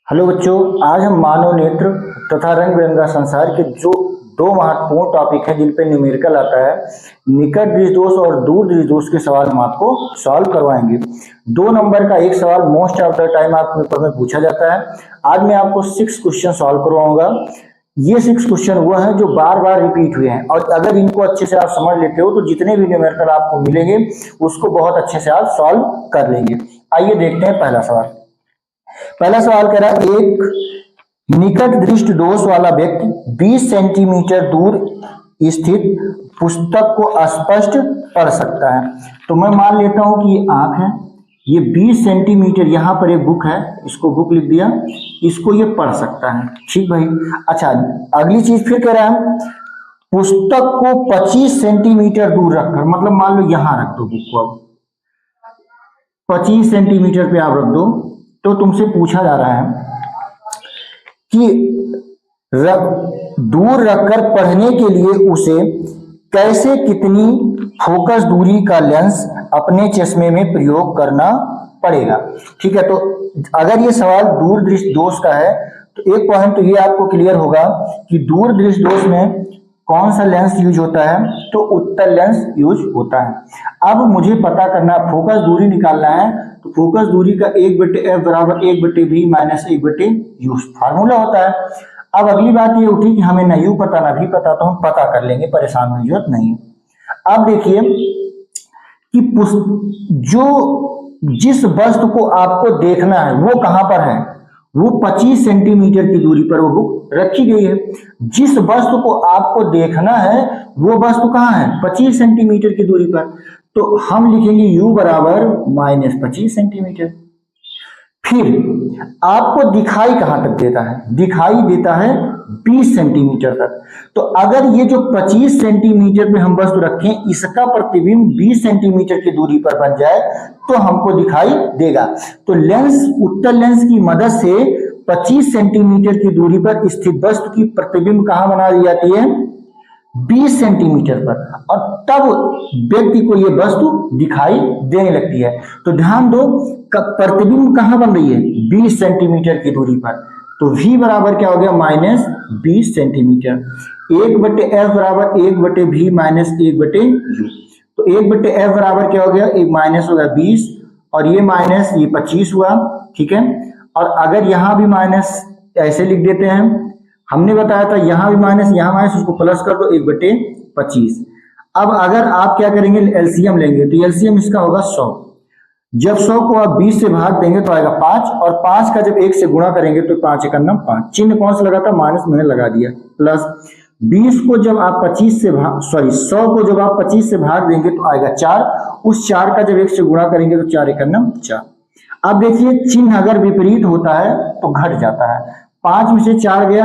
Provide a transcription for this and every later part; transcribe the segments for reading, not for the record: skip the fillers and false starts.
Hello बच्चों, आज हम मानव नेत्र तथा रंग बिरंगा संसार के जो दो महत्वपूर्ण टॉपिक हैं जिन पे न्यूमेरिकल आता है, निकट दृष्टि दोष और दूर दृष्टि दोष के सवाल हम आपको सॉल्व करवाएंगे। 2 नंबर का एक सवाल मोस्ट ऑफ द टाइम आपके पेपर में पूछा जाता है। आज मैं आपको 6 क्वेश्चन सॉल्व करवाऊंगा। ये 6 क्वेश्चन वो हैं जो बार बार रिपीट हुए हैं और अगर इनको अच्छे से आप समझ लेते हो तो जितने भी न्यूमेरिकल आपको मिलेंगे उसको बहुत अच्छे से आप सॉल्व कर लेंगे। आइए देखते हैं पहला सवाल। पहला सवाल कह रहा है, एक निकट दृष्टि दोष वाला व्यक्ति 20 सेंटीमीटर दूर स्थित पुस्तक को स्पष्ट पढ़ सकता है। तो मैं मान लेता हूं कि ये आंख है, ये 20 सेंटीमीटर, यहां पर एक बुक है, इसको बुक लिख दिया, इसको ये पढ़ सकता है। ठीक भाई। अच्छा, अगली चीज फिर कह रहा है, पुस्तक को 25 सेंटीमीटर दूर रखकर, मतलब मान लो यहां रख दो बुक को, अब 25 सेंटीमीटर पे आप रख दो, तो तुमसे पूछा जा रहा है कि दूर रखकर पढ़ने के लिए उसे कैसे कितनी फोकस दूरी का लेंस अपने चश्मे में प्रयोग करना पड़ेगा। ठीक है, तो अगर ये सवाल दूर दृष्टि दोष का है तो एक पॉइंट तो ये आपको क्लियर होगा कि दूर दृष्टि दोष में कौन सा लेंस यूज होता है, तो उत्तल लेंस यूज होता है। अब मुझे पता करना, फोकस दूरी निकालना है, तो फोकस दूरी का 1/f बराबर 1/v माइनस 1/u फार्मूला होता है। अब अगली बात ये उठी कि हमें न u पता न v पता, तो हम पता कर लेंगे, परेशान होने की जरूरत नहीं है। अब देखिए कि जिस वस्तु को आपको देखना है वो कहां पर है, वो 25 सेंटीमीटर की दूरी पर वो बुक रखी गई है। जिस वस्तु को आपको देखना है वो वस्तु कहाँ है, 25 सेंटीमीटर की दूरी पर, तो हम लिखेंगे u बराबर -25 सेंटीमीटर। फिर आपको दिखाई कहां तक देता है, दिखाई देता है 20 सेंटीमीटर तक। तो अगर ये जो 25 सेंटीमीटर पे हम वस्तु रखें, इसका प्रतिबिंब 20 सेंटीमीटर की दूरी पर बन जाए तो हमको दिखाई देगा। तो लेंस, उत्तल लेंस की मदद से 25 सेंटीमीटर की दूरी पर स्थित वस्तु की प्रतिबिंब कहां बना दी जाती है, 20 सेंटीमीटर पर, और तब व्यक्ति को यह वस्तु दिखाई देने लगती है। तो ध्यान दो, प्रतिबिंब कहां बन रही है, 20 सेंटीमीटर की दूरी पर। तो v बराबर क्या हो गया, -20 सेंटीमीटर। 1/f बराबर 1/v माइनस 1/u। तो 1/f बराबर क्या हो गया, एक माइनस हो गया 20 और ये माइनस ये 25 हुआ। ठीक है, और अगर यहां भी माइनस ऐसे लिख देते हैं, हमने बताया था यहां भी माइनस यहां माइनस, उसको प्लस कर दो 1/25। अब अगर आप क्या करेंगे, एलसीएम लेंगे, तो एलसीएम इसका होगा 100। जब 100 को आप 20 से भाग देंगे तो आएगा 5, और 5 का जब 1 से गुणा करेंगे तो 5 × 9 5। चिन्ह कौन सा लगा था, माइनस मैंने लगा दिया, प्लस 20 को जब आप 25 से भाग, 100 को जब आप 25 से भाग देंगे तो आएगा 4। उस 4 का जब 1 से गुणा करेंगे तो 4 × 9 4। अब देखिए, चिन्ह अगर विपरीत होता है तो घट जाता है। 5 में से 4 गया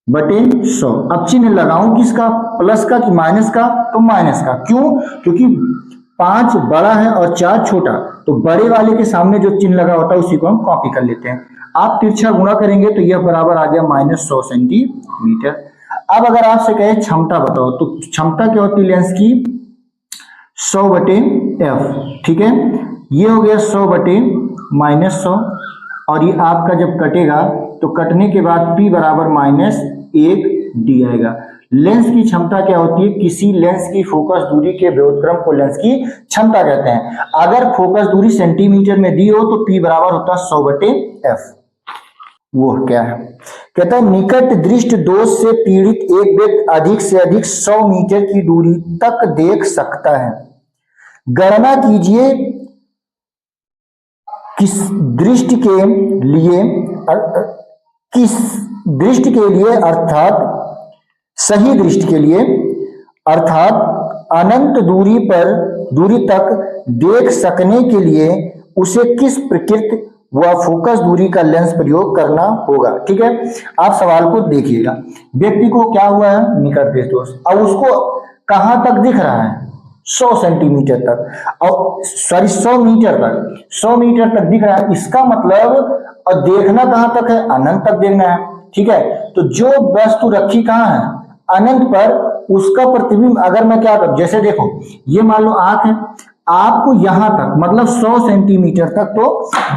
1/100। अब चिन्ह लगाऊं किसका, प्लस का कि माइनस का, तो माइनस का। क्यों, क्योंकि 5 बड़ा है और 4 छोटा, तो बड़े वाले के सामने जो चिन्ह लगा होता है उसी को हम कॉपी कर लेते हैं। आप तिरछा गुणा करेंगे तो यह बराबर आ गया -100 सेंटीमीटर। अब अगर आपसे कहे क्षमता बताओ, तो क्षमता क्या होती है लेंस की, 100/f। ठीक है, ये हो गया 100/-100, और ये आपका जब कटेगा तो कटने के बाद p बराबर -1d आएगा। लेंस की क्षमता क्या होती है, किसी लेंस की फोकस दूरी के व्युत्क्रम को लेंस की क्षमता कहते हैं। अगर फोकस दूरी सेंटीमीटर में दी हो तो p बराबर होता है 100/f। वो क्या है, कहता है निकट दृष्टि दोष से पीड़ित एक व्यक्ति अधिक से अधिक 100 मीटर की दूरी तक देख सकता है। गणना कीजिए किस दृष्टि के लिए अर्थात सही दृष्टि के लिए, अर्थात अनंत दूरी तक देख सकने के लिए उसे किस प्रकृति व फोकस दूरी का लेंस प्रयोग करना होगा। ठीक है, आप सवाल को देखिएगा। व्यक्ति को क्या हुआ है, निकट दृष्टि दोष। अब उसको कहां तक दिख रहा है, 100 सेंटीमीटर तक, और सॉरी 100 मीटर तक, 100 मीटर तक दिख रहा है। इसका मतलब, और देखना कहां तक है, अनंत तक देखना है। ठीक है, तो जो वस्तु रखी कहां है, अनंत पर, उसका प्रतिबिंब अगर मैं क्या करूं, जैसे देखो ये मान लो आंख है, आपको यहां तक मतलब 100 सेंटीमीटर तक तो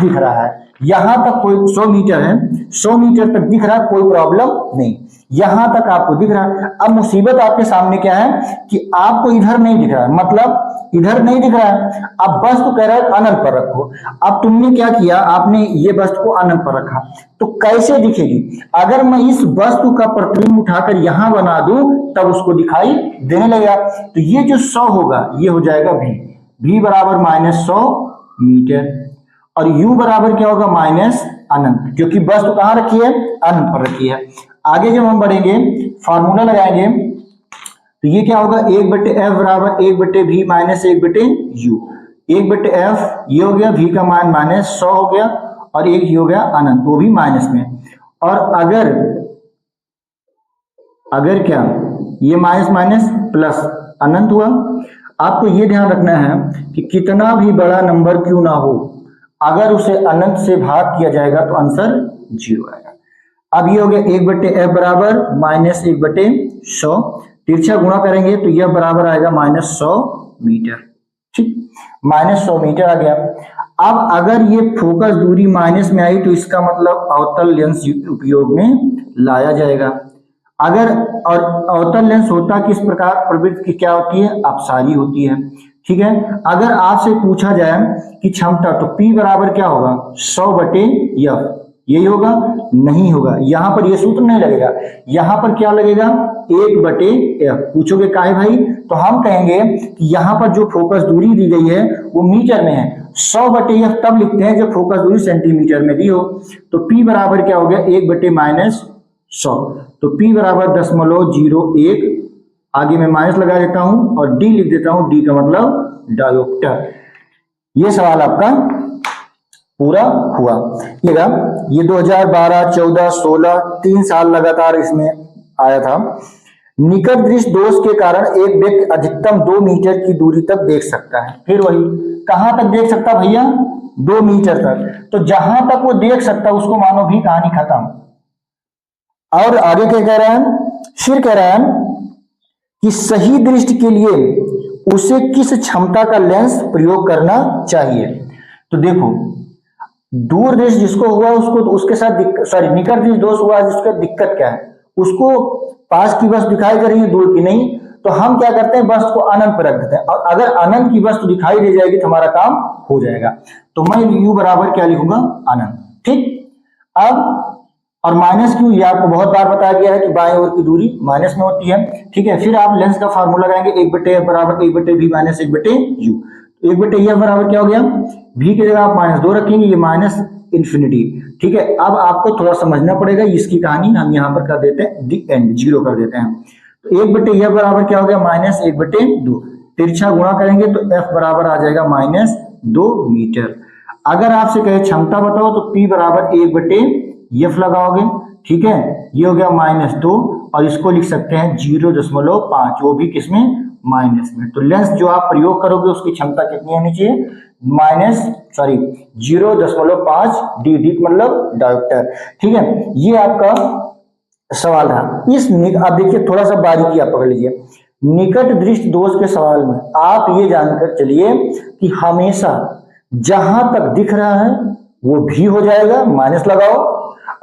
दिख रहा है। यहां तक कोई 100 मीटर है, 100 मीटर तक दिख रहा है, कोई प्रॉब्लम नहीं, यहां तक आपको दिख रहा है। अब मुसीबत आपके सामने क्या है कि आपको इधर नहीं दिख रहा है, मतलब इधर नहीं दिख रहा है। अब वस्तु कह रहा है अनंत पर रखो। अब तुमने क्या किया, आपने ये वस्तु को अनंत पर रखा, तो कैसे दिखेगी? अगर मैं इस वस्तु का प्रतिबिंब उठाकर यहां बना दूं तब उसको दिखाई देने लगेगा। तो ये जो 100 होगा ये हो जाएगा v बराबर -100 मीटर, और u बराबर क्या होगा माइनस अनंत, क्योंकि वस्तु कहां रखी है, अनंत पर रखी है। आगे जब हम बढ़ेंगे फॉर्मूला लगाएंगे तो ये क्या होगा, 1/f बराबर 1/v माइनस 1/u, 1/f ये हो गया, v का मान -100 हो गया, और एक ये हो गया अनंत, वो भी माइनस में। और अगर क्या, ये माइनस माइनस प्लस अनंत हुआ। आपको ये ध्यान रखना है कि कितना भी बड़ा नंबर क्यों ना हो, अगर उसे अनंत से भाग किया जाएगा तो आंसर 0 आएगा। अब ये हो गया 1/f बराबर -1/100, तिरछा गुणा करेंगे तो यह बराबर आएगा -100 मीटर, ठीक, -100 मीटर आ गया। अब अगर ये फोकस दूरी माइनस में आई तो इसका मतलब अवतल लेंस उपयोग में लाया जाएगा। अगर और अवतल लेंस होता किस प्रकार, प्रवृत्ति की क्या होती है, अपसारी होती है, ठीक है। अगर आपसे पूछा जाए कि क्षमता, तो P बराबर क्या होगा, 100/f, यही होगा, नहीं होगा, यहां पर ये सूत्र नहीं लगेगा, यहां पर क्या लगेगा, 1/f। पूछोगे काहे भाई, तो हम कहेंगे कि यहां पर जो फोकस दूरी दी गई है वो मीटर में है, 100/f तब लिखते हैं जब फोकस दूरी सेंटीमीटर में दी हो। तो P बराबर क्या हो गया, 1/-100, तो P बराबर 0.01, आगे मैं माइनस लगा देता हूं और D लिख देता हूं, D का मतलब डायोप्टर। ये सवाल आपका पूरा हुआ। ये 2012, 14, 16 3 साल लगातार इसमें आया था। निकट दृष्टि दोष के कारण एक व्यक्ति अधिकतम 2 मीटर की दूरी तक देख सकता है। फिर वही, कहां तक देख सकता भैया, 2 मीटर तक। तो जहां तक वो देख सकता उसको मानो भी कहानी खत्म। और आगे क्या कह रहा है, फिर कह रहा है कि सही दृष्टि के लिए उसे किस क्षमता का लेंस प्रयोग करना चाहिए। तो देखो, दूर दृष्टि जिसको हुआ उसको, तो उसके साथ निकट दृष्टि दोष हुआ जिसका दिक्कत क्या है, उसको पास की वस्तु दिखाई दे रही है, दूर की नहीं। तो हम क्या करते हैं, वस्तु को अनंत पर रख देते हैं, और अगर अनंत की वस्तु दिखाई दे जाएगी तो हमारा काम हो जाएगा। तो मैं u बराबर क्या लिखूंगा, अनंत, ठीक। अब और माइनस क्यों, ये आपको बहुत बार बताया गया है कि बाएं ओर की दूरी माइनस में होती है, ठीक है। फिर आप लेंस का फार्मूला लगाएंगे, 1/f बराबर 1/v माइनस 1/u, 1/f बराबर क्या हो गया, v की जगह आप -2 रखेंगे, ये -इंफिनिटी, ठीक है। अब आपको थोड़ा समझना पड़ेगा, इसकी कहानी हम यहाँ पर कर देते हैं दी एंड, 0 कर देते हैं। तो 1/f बराबर क्या हो गया, -1/2, तिरछा गुणा करेंगे तो f बराबर आ जाएगा -2 मीटर। अगर आपसे कहे क्षमता बताओ तो P बराबर 1/f लगाओगे, ठीक है, ये हो गया -2, और इसको लिख सकते हैं 0.5, वो भी किसमें, माइनस में। तो लेंस जो आप प्रयोग करोगे उसकी क्षमता कितनी होनी चाहिए, 0.5 डी मतलब डायोप्टर, ठीक है। ये आपका सवाल था। अब देखिए थोड़ा सा बारीकी आप पकड़ लीजिए, निकट दृष्टि दोष के सवाल में आप ये जानकर चलिए कि हमेशा जहां तक दिख रहा है वो भी हो जाएगा, माइनस लगाओ,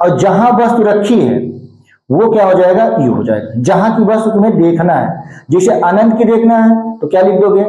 और जहां वस्तु रखी है वो क्या हो जाएगा, यू हो जाएगा। जहां की वस्तु तुम्हें देखना है, जैसे अनंत की देखना है तो क्या लिख दोगे,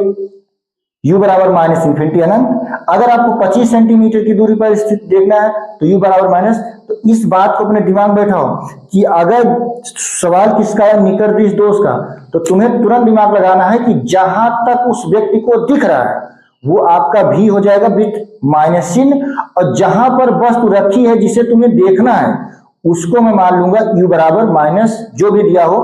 u बराबर -इंफिनिटी अनंत। अगर आपको 25 सेंटीमीटर की दूरी पर स्थित देखना है तो u बराबर माइनस। तो इस बात को अपने दिमाग में बैठाओ कि अगर सवाल किसका है, निकट दृष्टि दोष का, तो तुम्हें तुरंत दिमाग लगाना है कि जहां तक उस व्यक्ति को दिख रहा है वो आपका भी हो जाएगा विथ माइनस चिन्ह, और जहां पर वस्तु रखी है जिसे तुम्हें देखना है उसको मैं मान लूंगा u बराबर माइनस जो भी दिया हो।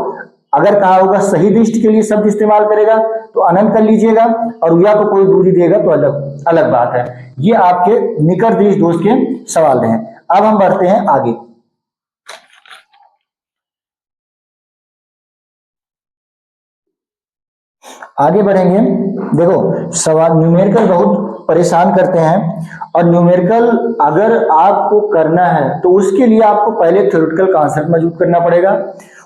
अगर कहा होगा सही दृष्टि के लिए शब्द इस्तेमाल करेगा तो अनंत कर लीजिएगा, और या तो कोई दूरी देगा तो अलग अलग बात है। ये आपके निकट दृष्टि दोष के सवाल हैं। अब हम बढ़ते हैं आगे। आगे बढ़ेंगे, देखो सवाल न्यूमेरिकल बहुत परेशान करते हैं, और न्यूमेरिकल अगर आपको करना है तो उसके लिए आपको पहले थ्योरेटिकल कॉन्सेप्ट मौजूद करना पड़ेगा,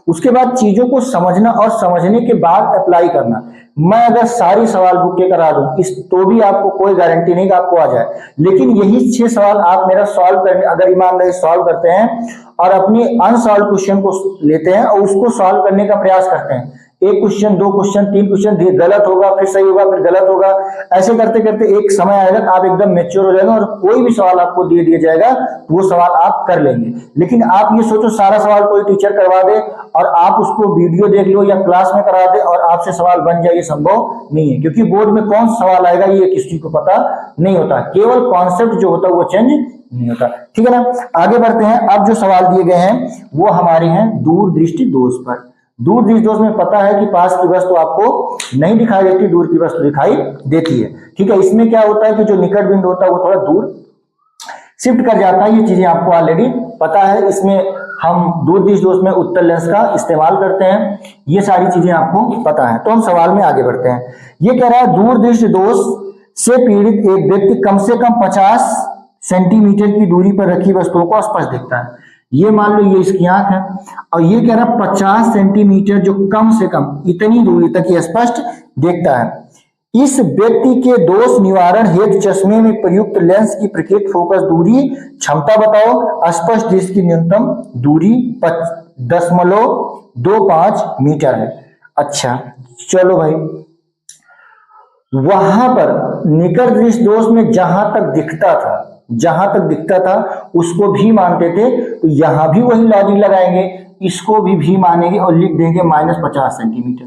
उसके बाद चीजों को समझना और समझने के बाद अप्लाई करना। मैं अगर सारी सवाल बुक के करा दूं इस तो भी आपको कोई गारंटी नहीं कि आपको आ जाए, लेकिन यही 6 सवाल आप मेरा सॉल्व करने अगर ईमानदारी सॉल्व करते हैं और अपनी अनसॉल्व क्वेश्चन को लेते हैं और उसको सॉल्व करने का प्रयास करते हैं, एक क्वेश्चन, दो क्वेश्चन, तीन क्वेश्चन, गलत होगा फिर सही होगा फिर गलत होगा, ऐसे करते करते एक समय आएगा कि आप एकदम मैच्योर हो जाएगा और कोई भी सवाल आपको दे दिया जाएगा तो वो सवाल आप कर लेंगे। लेकिन आप ये सोचो सारा सवाल कोई टीचर करवा दे और आप उसको वीडियो देख लो या क्लास में करा दे और आपसे सवाल बन जाए, ये संभव नहीं है, क्योंकि बोर्ड में कौन सा सवाल आएगा ये किसी को पता नहीं होता, केवल कॉन्सेप्ट जो होता है वो चेंज नहीं होता। ठीक है ना, आगे बढ़ते हैं। अब जो सवाल दिए गए हैं वो हमारे हैं दूरदृष्टि दोष पर। दूरदृष्टि दोष में पता है कि पास की वस्तु आपको नहीं दिखाई देती, दूर की वस्तु दिखाई देती है। ठीक है, इसमें क्या होता है कि जो निकट बिंदु होता है वो थोड़ा दूर शिफ्ट कर जाता है, ये चीजें आपको ऑलरेडी पता है। इसमें हम दूरदृष्टि दोष में उत्तल लेंस का इस्तेमाल करते हैं, ये सारी चीजें आपको पता है। तो हम सवाल में आगे बढ़ते हैं। ये कह रहा है दूरदृष्टि दोष से पीड़ित एक व्यक्ति कम से कम 50 सेंटीमीटर की दूरी पर रखी वस्तुओं को स्पष्ट दिखता है। ये मान लो ये इसकी आंख है और ये कह रहा 50 सेंटीमीटर जो कम से कम इतनी दूरी तक ये स्पष्ट देखता है। इस व्यक्ति के दोष निवारण हेतु चश्मे में प्रयुक्त लेंस की प्रकृत फोकस दूरी क्षमता बताओ। स्पष्ट दृष्टि की न्यूनतम दूरी 0.25 मीटर है। अच्छा चलो भाई, वहां पर निकट दृष्टि दोष में जहां तक दिखता था उसको भी मानते थे, तो यहां भी वही लॉजिक लगाएंगे, इसको भी मानेंगे और लिख देंगे -50 सेंटीमीटर।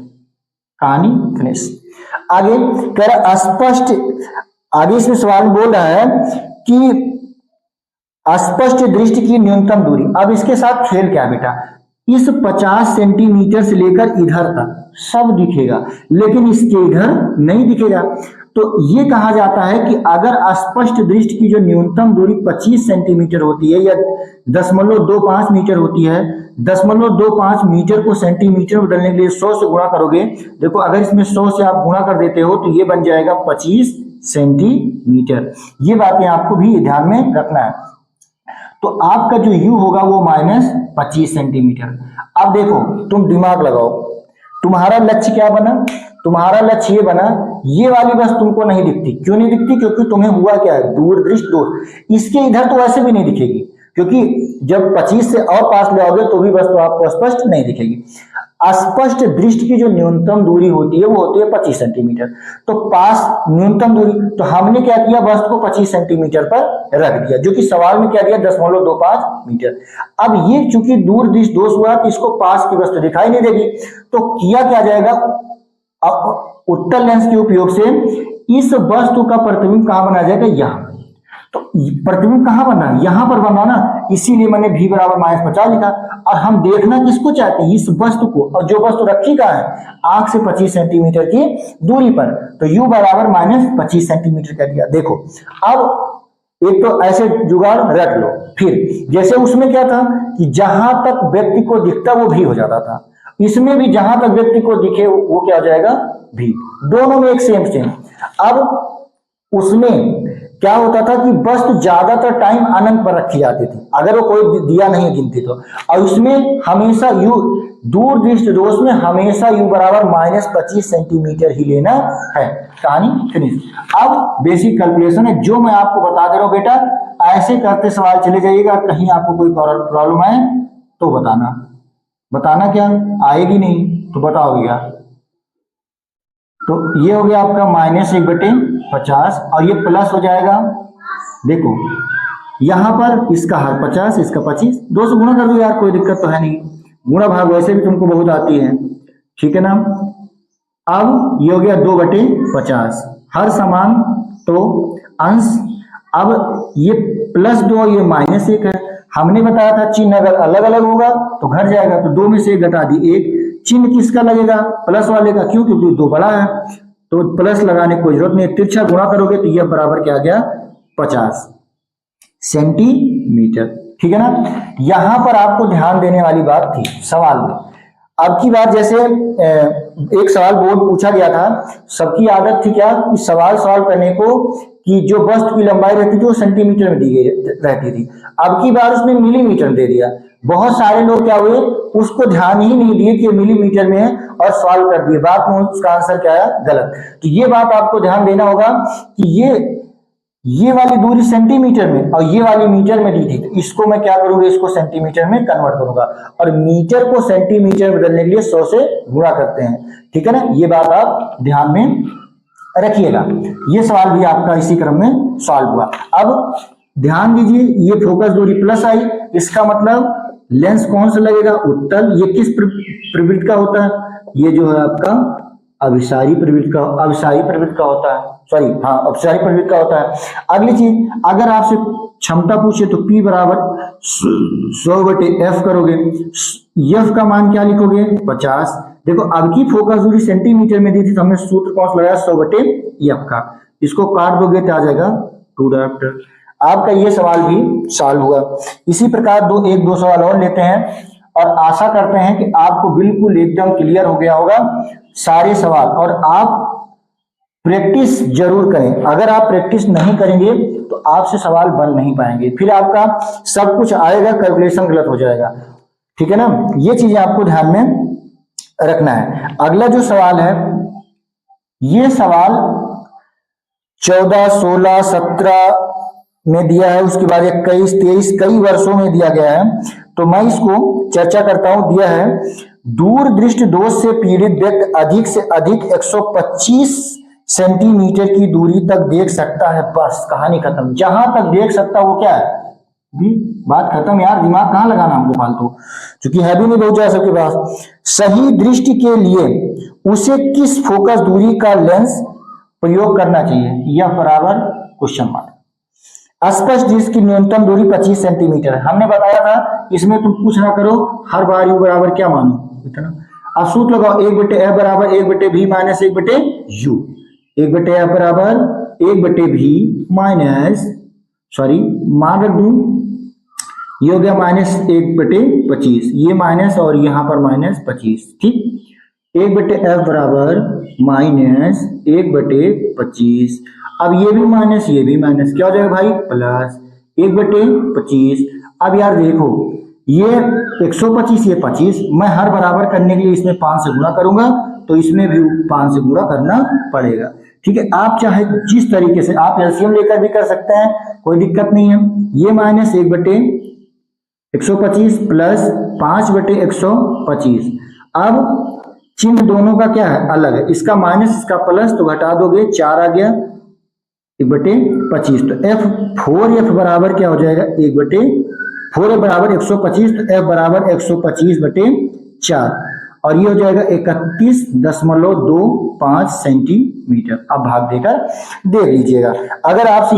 कहानी फिनिश। आगे कह रहा स्पष्ट, आगे इसमें सवाल बोल रहा है कि स्पष्ट दृष्टि की न्यूनतम दूरी। अब इसके साथ खेल क्या बेटा, इस 50 सेंटीमीटर से लेकर इधर तक सब दिखेगा लेकिन इसके इधर नहीं दिखेगा। तो ये कहा जाता है कि अगर स्पष्ट दृष्टि की जो न्यूनतम दूरी 25 सेंटीमीटर होती है या 0.25 मीटर होती है, 0.25 मीटर को सेंटीमीटर में बदलने के लिए 100 से गुणा करोगे। देखो अगर इसमें 100 से आप गुणा कर देते हो तो ये बन जाएगा 25 सेंटीमीटर। ये बातें आपको भी ध्यान में रखना है। तो आपका जो u होगा वो -25 सेंटीमीटर। अब देखो तुम दिमाग लगाओ, तुम्हारा लक्ष्य क्या बना, तुम्हारा लक्ष्य ये बना ये वाली बस तुमको नहीं दिखती। क्यों नहीं दिखती, क्योंकि तुम्हें हुआ क्या है, दूरदृष्टि दोष। इसके इधर तो वैसे भी नहीं दिखेगी, क्योंकि जब 25 से और पास ले आओगे तो भी बस तो आपको स्पष्ट नहीं दिखेगी। स्पष्ट दृष्टि की जो न्यूनतम दूरी होती है वो होती है 25 सेंटीमीटर। तो पास न्यूनतम दूरी, तो हमने क्या किया, वस्तु को 25 सेंटीमीटर पर रख दिया, जो कि सवाल में क्या दिया 0.25 मीटर। अब ये चूंकि दूरदृष्टि दोष हुआ तो इसको पास की वस्तु दिखाई नहीं देगी, तो किया क्या जाएगा, उत्तल लेंस के उपयोग से इस वस्तु का प्रतिबिंब कहां बनाया जाएगा, यहां। तो प्रतिबिंब कहां बना, यहां पर बना ना, इसीलिए मैंने v बराबर -50 लिखा। और हम देखना किसको चाहते हैं, इस वस्तु को, और जो वस्तु रखी कहां है, आंख से 25 सेंटीमीटर की दूरी पर। तो u बराबर -25 सेंटीमीटर कर दिया। देखो अब एक तो ऐसे जुगाड़ रख लो, फिर जैसे उसमें क्या था कि जहां तक व्यक्ति को दिखता वो भी हो जाता था, इसमें भी जहां तक व्यक्ति को दिखे वो क्या हो जाएगा, भी। दोनों में एक सेम। अब उसमें क्या होता था कि वस्तु ज्यादातर टाइम अनंत पर रखी जाती थी, अगर वो कोई दिया नहीं गिनती तो। और उसमें हमेशा u, दूरदृष्टि दोष में हमेशा u बराबर -25 सेंटीमीटर ही लेना है। कहानी फिनिश। अब बेसिक कैलकुलेशन है जो मैं आपको बता दे रहा हूं बेटा, ऐसे करते सवाल चले जाइएगा। कहीं आपको कोई प्रॉब्लम आए तो बताना क्या आएगी नहीं तो बताओगे क्या। तो ये हो गया आपका -1/50 और ये प्लस हो जाएगा। देखो यहां पर इसका हर 50 इसका 25, 2 से गुणा कर दो यार, कोई दिक्कत तो है नहीं, गुणा भाग वैसे भी तुमको बहुत आती है, ठीक है ना। अब ये हो गया 2/50, हर समान तो अंश। अब ये +2 ये -1 है, हमने बताया था चिन्ह अगर अलग अलग होगा तो घट जाएगा, तो 2 में से 1 घटा दी 1। चिन्ह किसका लगेगा, प्लस वाले का, क्यों, क्योंकि 2 बड़ा है तो प्लस लगाने की कोई जरूरत नहीं। तिरछा गुणा करोगे तो यह बराबर क्या आ गया, 50 सेंटीमीटर। ठीक है ना। यहां पर आपको ध्यान देने वाली बात थी सवाल में। अब की बात, जैसे एक सवाल बोर्ड पूछा गया था, सबकी आदत थी क्या कि सवाल सॉल्व करने को कि जो वस्तु की लंबाई रहती थी वो सेंटीमीटर में दी गई रहती थी। अब की बार उसने मिलीमीटर दे दिया, बहुत सारे लोग क्या हुए, उसको ध्यान ही नहीं दिए कि मिलीमीटर में है और सॉल्व कर दिए, बाद में उसका आंसर क्या है, गलत। तो ये बात आपको ध्यान देना होगा कि ये वाली दूरी सेंटीमीटर में और ये वाली मीटर में दी थी, तो इसको मैं क्या करूंगा, इसको सेंटीमीटर में कन्वर्ट करूंगा और मीटर को सेंटीमीटर में बदलने के लिए 100 से गुणा करते हैं, ठीक है ना। ये बात आप ध्यान में रखिएगा। ये सवाल भी आपका इसी क्रम में सॉल्व हुआ। अब ध्यान दीजिए, ये फोकस दूरी प्लस आई, इसका मतलब लेंस कौन सा लगेगा, उत्तल। ये किस प्रवृत्त का होता है, ये जो है आपका अभिसारी प्रवृत्त का होता है, सॉरी हाँ अपसारी प्रवृत्त का होता है। अगली चीज, अगर आपसे क्षमता पूछे तो P बराबर 100/F करोगे, F का मान क्या लिखोगे, 50। देखो अब की फोकस दूरी सेंटीमीटर में दी थी तो हमने सूत्र कौन सा लगाया, 100/F का, इसको काट दोगे तो आ जाएगा 2 आपका ये सवाल भी सॉल्व हुआ। इसी प्रकार एक दो सवाल और लेते हैं और आशा करते हैं कि आपको बिल्कुल एकदम क्लियर हो गया होगा सारे सवाल, और आप प्रैक्टिस जरूर करें। अगर आप प्रैक्टिस नहीं करेंगे तो आपसे सवाल बन नहीं पाएंगे, फिर आपका सब कुछ आएगा, कैलकुलेशन गलत हो जाएगा, ठीक है ना। ये चीजें आपको ध्यान में रखना है। अगला जो सवाल है, ये सवाल 14, 16, 17 में दिया है, उसके बाद 21, 23 कई वर्षों में दिया गया है, तो मैं इसको चर्चा करता हूं। दिया है, दूर दृष्टि दोष से पीड़ित व्यक्ति अधिक से अधिक 125 सेंटीमीटर की दूरी तक देख सकता है, बस कहानी खत्म। जहां तक देख सकता वो क्या है, भी बात खत्म यार, दिमाग कहां लगाना हमको फालतू, क्योंकि है भी नहीं बहुत ज्यादा सबके पास। सही दृष्टि के लिए उसे किस फोकस दूरी का लेंस प्रयोग करना चाहिए, यह बराबर क्वेश्चन मार्क। स्पष्ट दृष्टि की न्यूनतम दूरी 25 सेंटीमीटर है, हमने बताया था। इसमें तुम कुछ ना करो, हर बार यू बराबर क्या मानो, इतना। अब सूत्र लगाओ, 1/F बराबर 1/V माइनस 1/U, 1/F बराबर 1/V माइनस, सॉरी मान रख दूं, ये हो गया -1/25, ये माइनस और यहाँ पर -25, ठीक। 1/F बराबर -1/25। अब ये भी माइनस, ये भी माइनस, क्या हो जाएगा भाई, प्लस 1/25। अब यार देखो, ये 125, ये 25, मैं हर बराबर करने के लिए इसमें 5 से गुणा करूंगा, तो इसमें भी 5 से गुणा करना पड़ेगा, ठीक है। आप चाहे जिस तरीके से, आप एलसीएम लेकर भी कर सकते हैं, कोई दिक्कत नहीं है। ये माइनस 1/125 प्लस 5/125। अब चिन्ह दोनों का क्या है, अलग है, इसका माइनस इसका प्लस, तो घटा दोगे 4 आ गया 1/25, तो F बराबर क्या हो जाएगा, 1/4 बराबर 125, तो F बराबर 125/4, और ये हो जाएगा 31.25 सेंटीमीटर। अब भाग देकर देख लीजिएगा। अगर आपसे